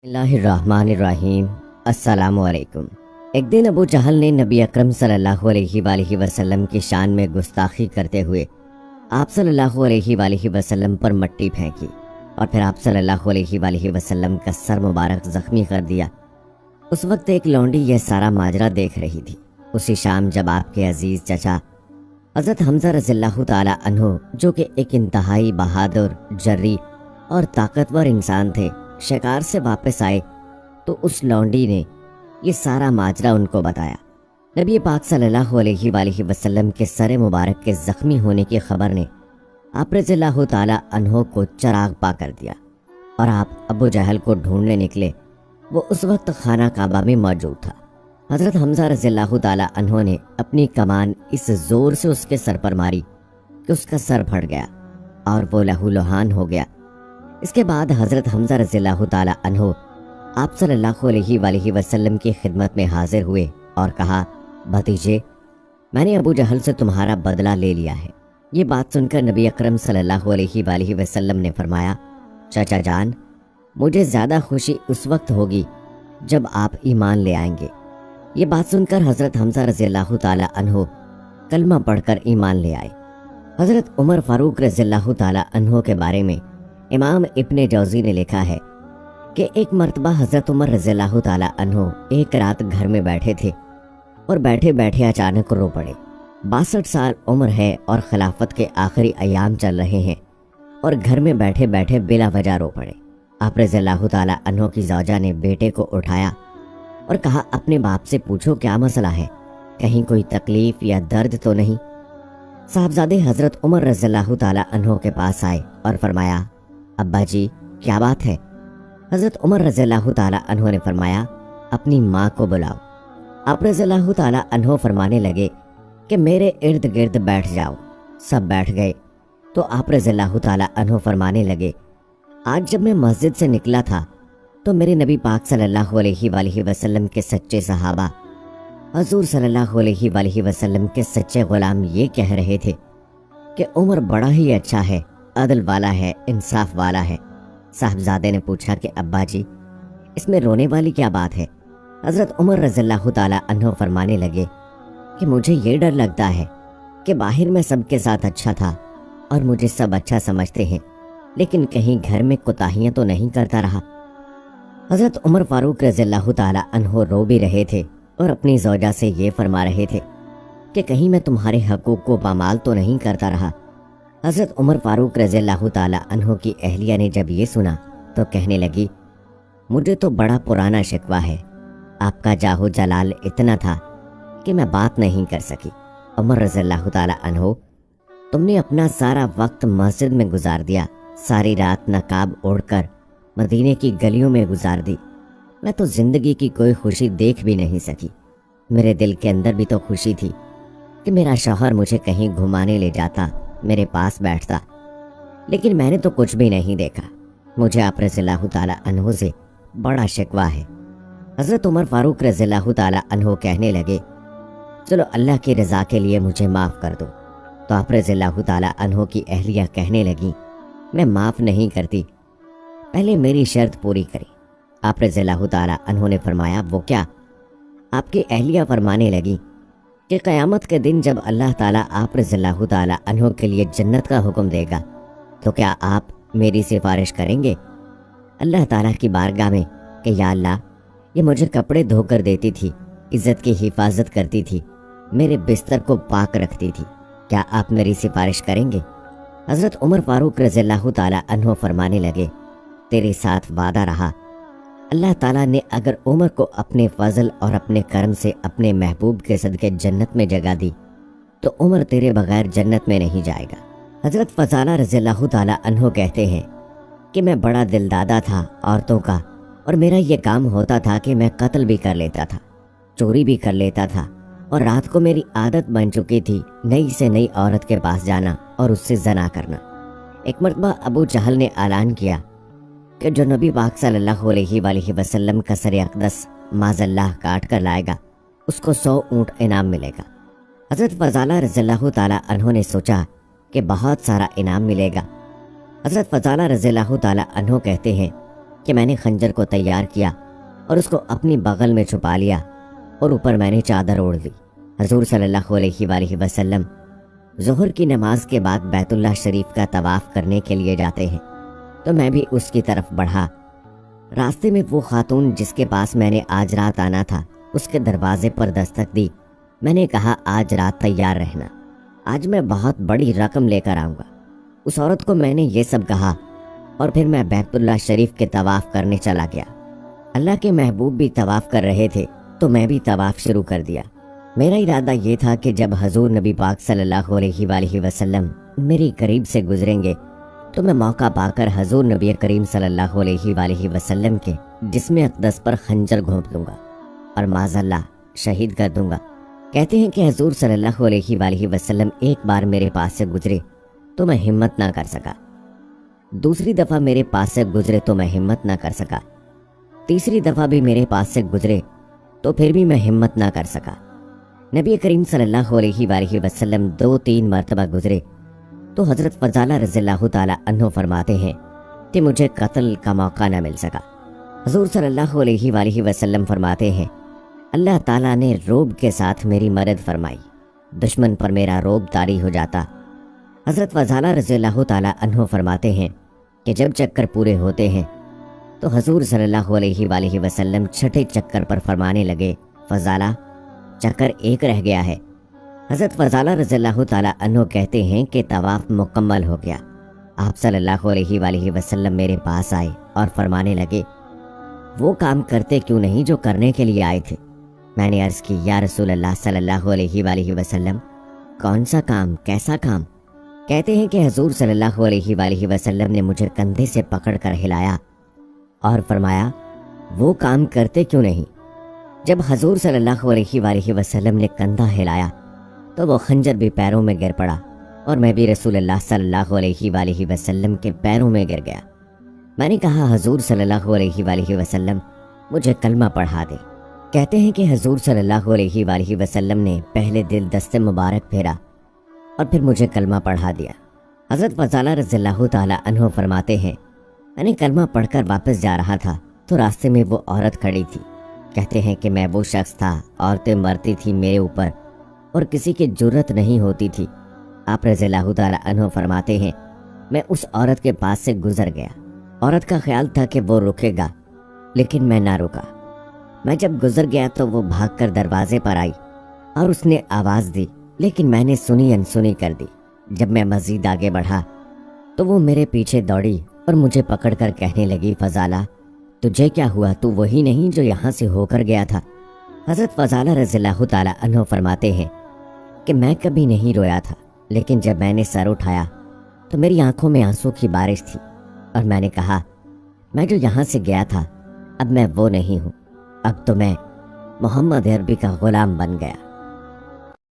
बिस्मिल्लाहिर्रहमानिर्रहीम। अस्सलामु अलैकुम। एक दिन अबू जहल ने नबी अकरम सल्लल्लाहु अलैहि वसल्लम की शान में गुस्ताखी करते हुए आप सल्लल्लाहु अलैहि वसल्लम पर मट्टी फेंकी और फिर आप सल्लल्लाहु अलैहि वसल्लम का सर मुबारक ज़ख्मी कर दिया। उस वक्त एक लौंडी यह सारा माजरा देख रही थी। उसी शाम जब आपके अजीज़ चचा हज़रत हमज़ा रज़ियल्लाहु ताला अन्हु, जो कि एक इंतहाई बहादुर, जर्री और ताकतवर इंसान थे, शिकार से वापस आए तो उस लौंडी ने ये सारा माजरा उनको बताया। नबी पाक सल्लल्लाहु अलैहि वसल्लम के सर मुबारक के ज़ख्मी होने की खबर ने आप रज़ियल्लाहु ताला अन्हु को चिराग पा कर दिया और आप अबू जहल को ढूंढने निकले। वो उस वक्त खाना काबा में मौजूद था। हज़रत हमज़ा रज़ियल्लाहु ताला अन्हु ने अपनी कमान इस ज़ोर से उसके सर पर मारी कि उसका सर फट गया और वो लहूलुहान हो गया। इसके बाद हज़रत हमज़ा रज़ियल्लाहु ताला अन्हु आप सल्लल्लाहु अलैहि वसल्लम की खिदमत में हाजिर हुए और कहा, भतीजे, मैंने अबू जहल से तुम्हारा बदला ले लिया है। ये बात सुनकर नबी अकरम सल्लल्लाहु अलैहि वसल्लम ने फरमाया, चाचा जान, मुझे ज़्यादा खुशी उस वक्त होगी जब आप ईमान ले आएंगे। ये बात सुनकर हज़रत हमज़ा रज़ियल्लाहु ताला अन्हु कलमा पढ़कर ईमान ले आए। हज़रत उमर फ़ारूक रज़ियल्लाहु ताला अन्हु के बारे में इमाम इब्ने जौज़ी ने लिखा है कि एक मर्तबा हज़रत उमर रज़ियल्लाहु ताला अन्हु एक रात घर में बैठे थे और बैठे बैठे अचानक रो पड़े। 62 साल उम्र है और खिलाफत के आखिरी अयाम चल रहे हैं और घर में बैठे बैठे बिला वजह रो पड़े। आप रज़ियल्लाहु ताला अन्हु की ज़ौजा ने बेटे को उठाया और कहा, अपने बाप से पूछो क्या मसला है, कहीं कोई तकलीफ़ या दर्द तो नहीं। साहबजादे हज़रत उमर रज़ियल्लाहु ताला अन्हु के पास आए और फरमाया, अब्बा जी, क्या बात है? हज़रत उमर रज़ियल्लाहु ताला अन्हु ने फरमाया, अपनी माँ को बुलाओ। आप रज़ियल्लाहु ताला अन्हु फरमाने लगे कि मेरे इर्द गिर्द बैठ जाओ। सब बैठ गए तो आप रज़ियल्लाहु ताला अन्हु फरमाने लगे, आज जब मैं मस्जिद से निकला था तो मेरे नबी पाक सल्लल्लाहु अलैहि वसल्लम के सच्चे सहाबा हज़ूर सल्लल्लाहु अलैहि वसल्लम के सच्चे ग़ुलाम ये कह रहे थे कि उमर बड़ा ही अच्छा है, अदल वाला है, इंसाफ वाला है। साहबजादे ने पूछा कि अब्बा जी, इसमें रोने वाली क्या बात है? हज़रत उमर रज़ियल्लाहु ताला अन्हु फरमाने लगे कि मुझे ये डर लगता है कि बाहर में सबके साथ अच्छा था और मुझे सब अच्छा समझते हैं, लेकिन कहीं घर में कोताहियाँ तो नहीं करता रहा। हज़रत उमर फ़ारूक रज़ियल्लाहु ताला अन्हु रो भी रहे थे और अपनी ज़ौजा से ये फरमा रहे थे कि कहीं मैं तुम्हारे हकूक़ को पामाल तो नहीं करता रहा। हज़रत उमर फ़ारूक रज़ियल्लाहु ताला अन्हु की अहलिया ने जब ये सुना तो कहने लगी, मुझे तो बड़ा पुराना शिकवा है, आपका जाहो जलाल इतना था कि मैं बात नहीं कर सकी। उमर रज़ियल्लाहु ताला अन्हु, तुमने अपना सारा वक्त मस्जिद में गुजार दिया, सारी रात नकाब ओढ़कर मदीने की गलियों में गुजार दी। मैं तो ज़िंदगी की कोई खुशी देख भी नहीं सकी। मेरे दिल के अंदर भी तो खुशी थी कि मेरा शौहर मुझे कहीं घुमाने ले जाता, मेरे पास बैठता, लेकिन मैंने तो कुछ भी नहीं देखा। मुझे आप रज़ियल्लाहु ताला अन्हु से बड़ा शिकवा है। हज़रत उमर फ़ारूक रज़ियल्लाहु ताला अन्हु कहने लगे, चलो अल्लाह की रज़ा के लिए मुझे माफ़ कर दो। तो आप रज़ियल्लाहु ताला अन्हु की अहलिया कहने लगी, मैं माफ़ नहीं करती, पहले मेरी शर्त पूरी करी। आप रज़ियल्लाहु ताला अन्हु ने फरमाया, वो क्या? आपकी अहलिया फरमाने लगी कि क़यामत के दिन जब अल्लाह ताला आप रज़ियल्लाहु ताला अन्हु के लिए जन्नत का हुक्म देगा तो क्या आप मेरी सिफारिश करेंगे अल्लाह ताला की बारगाह में कि या अल्लाह, ये मुझे कपड़े धोकर देती थी, इज़्ज़त की हिफाजत करती थी, मेरे बिस्तर को पाक रखती थी, क्या आप मेरी सिफारिश करेंगे? हज़रत उमर फ़ारूक रज़ियल्लाहु ताला अन्हु फरमाने लगे, तेरे साथ वादा रहा, अल्लाह ताला ने अगर उमर को अपने फ़ज़ल और अपने करम से अपने महबूब के सदक़े जन्नत में जगह दी तो उमर तेरे बगैर जन्नत में नहीं जाएगा। हज़रत फ़ज़ाला रज़ियल्लाहु ताला अन्हु कहते हैं कि मैं बड़ा दिलदादा था औरतों का और मेरा ये काम होता था कि मैं कत्ल भी कर लेता था, चोरी भी कर लेता था और रात को मेरी आदत बन चुकी थी नई से नई औरत के पास जाना और उससे ज़ना करना। एक मरतबा अबू जहल ने ऐलान किया कि जो नबी पाक सल्लल्लाहु अलैहि वसल्लम का सर अक़दस माज़ल्लाह काट कर लाएगा उसको 100 ऊँट इनाम मिलेगा। हज़रत फ़ज़ाला रज़ियल्लाहु ताला अन्हु ने सोचा कि बहुत सारा इनाम मिलेगा। हज़रत फ़ज़ाला रज़ियल्लाहु ताला अन्हु कहते हैं کہ میں نے خنجر کو تیار کیا اور اس کو اپنی بغل میں چھپا لیا اور اوپر میں نے چادر اوڑھ لی۔ حضور صلی اللہ علیہ وآلہ وسلم ظہر کی نماز کے بعد بیت اللہ شریف کا طواف کرنے کے لیے جاتے ہیں، تو میں بھی اس کی طرف بڑھا۔ راستے میں وہ خاتون جس کے پاس میں نے آج رات آنا تھا اس کے دروازے پر دستک دی۔ میں نے کہا آج رات تیار رہنا، آج میں بہت بڑی رقم لے کر آؤں گا۔ اس عورت کو میں نے یہ سب کہا اور پھر میں بیت اللہ شریف کے طواف کرنے چلا گیا۔ اللہ کے محبوب بھی طواف کر رہے تھے تو میں بھی طواف شروع کر دیا۔ میرا ارادہ یہ تھا کہ جب حضور نبی پاک صلی اللہ علیہ وآلہ وسلم میری قریب سے گزریں گے تو میں موقع پا کر حضور نبی کریم صلی اللہ علیہ وآلہ وسلم کے جسم اقدس پر خنجر گھونپ دوں گا اور معاذ اللہ شہید کر دوں گا۔ کہتے ہیں کہ حضور صلی اللہ علیہ وآلہ وسلم ایک بار میرے پاس سے گزرے تو میں ہمت نہ کر سکا، دوسری دفعہ میرے پاس سے گزرے تو میں ہمت نہ کر سکا، تیسری دفعہ بھی میرے پاس سے گزرے تو پھر بھی میں ہمت نہ کر سکا۔ نبی کریم صلی اللہ علیہ وآلہ وسلم 2-3 مرتبہ گزرے تو حضرت فضالہ رضی اللہ تعالی عنہ فرماتے ہیں کہ مجھے قتل کا موقع نہ مل سکا۔ حضور صلی اللہ علیہ وآلہ وسلم فرماتے ہیں اللہ تعالیٰ نے روب کے ساتھ میری مدد فرمائی، دشمن پر میرا روب طاری ہو جاتا۔ حضرت فضالہ رضی اللہ تعالی عنہ فرماتے ہیں کہ جب چکر پورے ہوتے ہیں تو حضور صلی اللہ علیہ وآلہ وسلم چھٹے چکر پر فرمانے لگے فضالہ چکر ایک رہ گیا ہے۔ حضرت فضالہ رضی اللہ تعالی عنہ کہتے ہیں کہ طواف مکمل ہو گیا۔ آپ صلی اللہ علیہ وآلہ وسلم میرے پاس آئے اور فرمانے لگے وہ کام کرتے کیوں نہیں جو کرنے کے لیے آئے تھے؟ میں نے عرض کی یا رسول اللہ صلی اللہ علیہ وآلہ وسلم کون سا کام، کیسا کام؟ کہتے ہیں کہ حضور صلی اللہ علیہ وآلہ وسلم نے مجھے کندھے سے پکڑ کر ہلایا اور فرمایا وہ کام کرتے کیوں نہیں؟ جب حضور صلی اللہ علیہ وآلہ وسلم نے کندھا ہلایا تو وہ خنجر بھی پیروں میں گر پڑا اور میں بھی رسول اللہ صلی اللہ علیہ وآلہ وسلم کے پیروں میں گر گیا۔ میں نے کہا حضور صلی اللہ علیہ وآلہ وسلم مجھے کلمہ پڑھا دے۔ کہتے ہیں کہ حضور صلی اللہ علیہ وآلہ وسلم نے پہلے دل دست مبارک پھیرا اور پھر مجھے کلمہ پڑھا دیا۔ حضرت فضالہ رضی اللہ تعالی عنہ فرماتے ہیں میں نے کلمہ پڑھ کر واپس جا رہا تھا تو راستے میں وہ عورت کھڑی تھی۔ کہتے ہیں کہ میں وہ شخص تھا، عورتیں مرتی تھی میرے اوپر اور کسی کی جرت نہیں ہوتی تھی۔ آپ رضی اللہ تعالی عنہ فرماتے ہیں میں اس عورت کے پاس سے گزر گیا۔ عورت کا خیال تھا کہ وہ رکے گا لیکن میں نہ رکا۔ میں جب گزر گیا تو وہ بھاگ کر دروازے پر آئی اور اس نے آواز دی لیکن میں نے سنی انسنی کر دی۔ جب میں مزید آگے بڑھا تو وہ میرے پیچھے دوڑی اور مجھے پکڑ کر کہنے لگی فضالہ تجھے کیا ہوا، تو وہی نہیں جو یہاں سے ہو کر گیا تھا؟ حضرت فضالہ رضی اللہ تعالی عنہ فرماتے ہیں کہ میں کبھی نہیں رویا تھا لیکن جب میں نے سر اٹھایا تو میری آنکھوں میں آنسو کی بارش تھی اور میں نے کہا میں جو یہاں سے گیا تھا اب میں وہ نہیں ہوں، اب تو میں محمد عربی کا غلام بن گیا۔